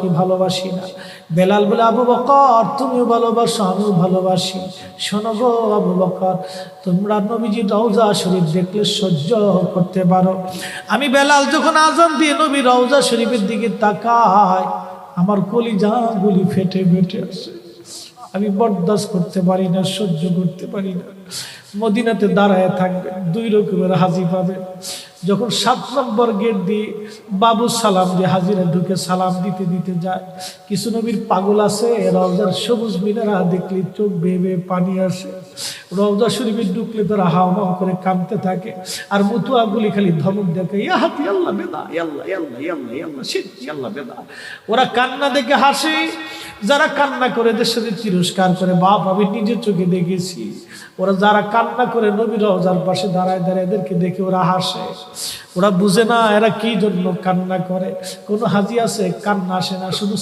কি ভালোবাসি না। বেলাল বলে, আবু বকর তুমিও ভালোবাসো, আমিও ভালোবাসি। শোনো গো আবু বকর, তোমরা নবীজি রওজা শরীফ দেখলে সহ্য করতে পারো। আমি বেলাল যখন আযান দিয়ে নবী রওজা শরীফের দিকে তাকাই, আমার কলিজা গুলি ফেটে ফেটে আসে। আমি বরদাস্ত করতে পারি না, সহ্য করতে পারি না। মদিনাতে দাঁড়ায় থাকবে, দুই রকমের হাজি পাবে। যখন 7 নম্বর গেট দিয়ে বাবু সালাম দিয়ে হাজিরা ঢুকে সালাম দিতে দিতে যায়, কিছু নবীর পাগল আছে, রওজার সবুজ মিনারা দেখলে চোখ বেয়ে বেয়ে পানি আসে। রওজা শরীফে ঢুকলে তারা হাওমাও করে কাঁদতে থাকে, আর মুতুয়াগুলি খালি ধমক দেখে, ইয়া হাতি আল্লাহ বেদা, আল্লাহ আল্লাহ আল্লাহ আল্লাহ শিরকি আল্লাহ বেদা। ওরা কান্না দেখে হাসে, যারা কান্না করে দেশের তিরস্কার করে। বাপ, আমি নিজের চোখে দেখেছি, ওরা যারা কান্না করে নবী রওজার পাশে দাঁড়ায় দাঁড়ায় এদেরকে দেখে ওরা হাসে। ওরা বুঝে না এরা কি জন্য কান্না করে। কোনো হাজি আছে কান্না আসে না, শুধু